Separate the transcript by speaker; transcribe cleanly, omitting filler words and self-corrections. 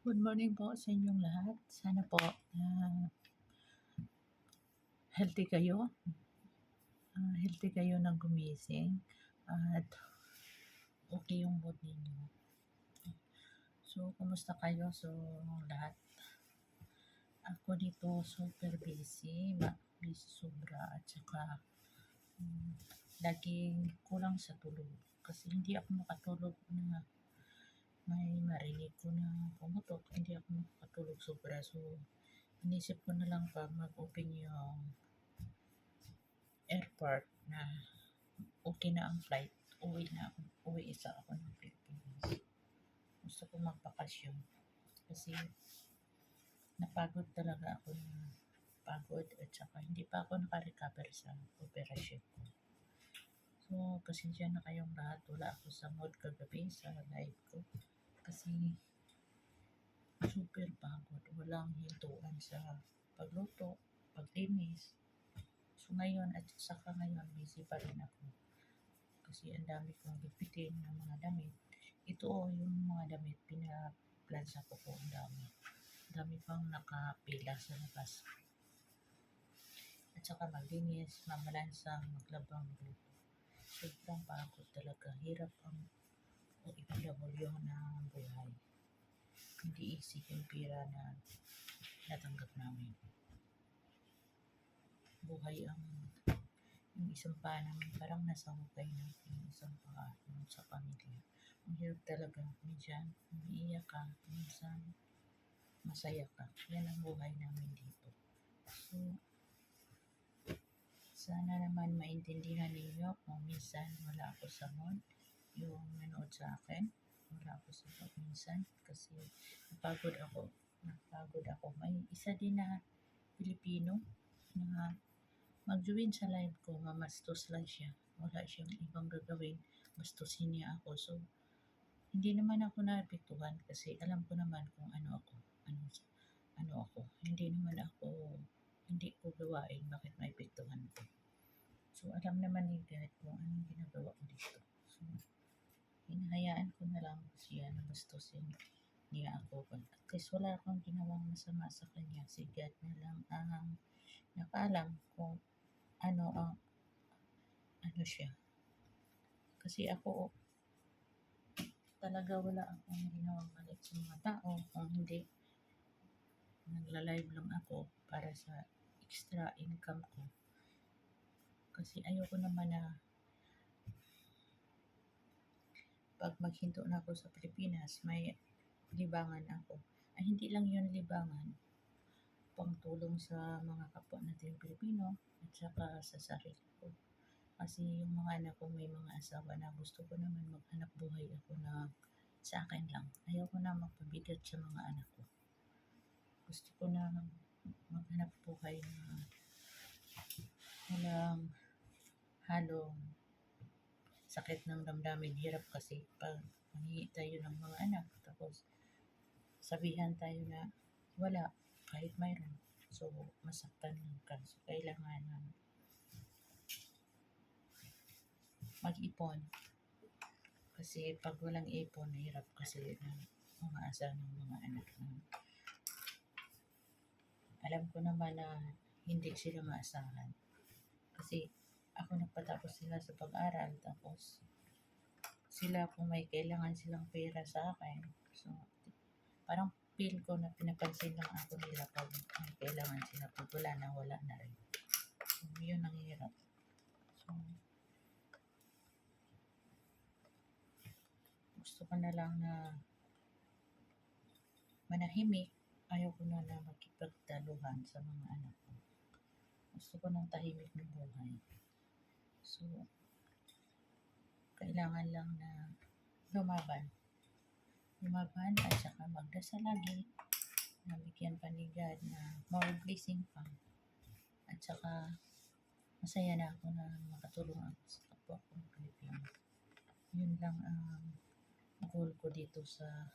Speaker 1: Good morning po sa inyong lahat. Sana po healthy kayo. Healthy kayo ng gumising at okay yung mood ninyo. So, kumusta kayo? So, lahat. Ako dito super busy. Busy sobra at saka laging kulang sa tulog. Kasi hindi ako makatulog na may marinig ko na pumutok. Hindi ako makatulog sobra. So, inisip ko na lang pag mag-open yung airport na okay na ang flight, uwi isa ako ng Pilipinas. Gusto ko magpakasyon kasi napagod talaga ako na pagod at saka hindi pa ako nakarecover sa operasyon ko. So, pasensya na kayong lahat. Wala ako sa mood kagabi sa live ko kasi super pagod. Walang hintuan sa pagluto, paglinis. So, ngayon at saka ngayon busy pa rin ako. Kasi ang dami kong bibitin ng mga damit. Ito yung mga damit pinaplansa ko po ang dami. Dami pang nakapila sa labas. At saka maglinis, mamalansang, maglabang, magluto. Sobrang pagod talaga. Hirap ang OFW na buhay. Hindi easy yung pira na natanggap namin. Buhay ang yung isang paa namin parang nasa hukay na yung isang paa sa pamilya. Ang hirap talaga. Minsan, umiiyak ka. Minsan, masaya ka. Yan ang buhay namin dito. So, sana naman maintindihan ninyo kung minsan wala ako sa mood. Yung manood sa akin, wala ako sa mood minsan kasi napagod ako. May isa din na Pilipino na mag-join sa live ko, mamastos lang siya. Wala siyang ibang gagawin. Bastusin niya ako. So, hindi naman ako naapektuhan kasi alam ko naman kung ano ako. Hindi ko gawain bakit maapektuhan ko. So, alam naman ni God kung anong ginagawa ko dito. So, hinahayaan ko na lang siya na bastusin niya ako. At least wala akong ginawang masama sa kanya. Si God na lang ang nakaalam kung ano siya. Kasi ako talaga wala akong ginawang mali sa mga tao kung hindi nagla-live lang ako para sa extra income ko. Kasi ayoko naman na pag maghinto na ako sa Pilipinas, may libangan ako. Ay hindi lang yun libangan, pangtulong sa mga kapwa natin Pilipino at saka sa sarili ko. Kasi yung mga anak ko may mga asawa na gusto ko naman maghanap buhay ako na sa akin lang. Ayaw ko na magpabigat sa mga anak ko. Gusto ko na maghanap buhay na walang halong sakit ng damdamin. Hirap kasi pag manghihi tayo ng mga anak tapos sabihan tayo na wala kahit mayroon. So, masaktan lang ka. So, kailangan na mag-ipon. Kasi pag walang ipon, hirap kasi na umaasa ng mga anak na alam ko naman na hindi sila maasahan. Kasi ako nagpatapos sila sa pag-aral tapos sila kung may kailangan silang pera sa akin. So, parang feel ko na pinapansin lang ako nila pag may kailangan sila. Pag wala na rin. So, yun ang hirap. So, gusto ko na lang na manahimik. Ayaw ko na makipagtaluhan sa mga anak ko. Gusto ko ng tahimik ng buhay. So, kailangan lang na lumaban at saka magdasal lagi na bigyan pa ni God na more blessing pa. At saka masaya na ako na makatulong ako sa kapwa kong Pilipino. Yun lang ang goal ko dito sa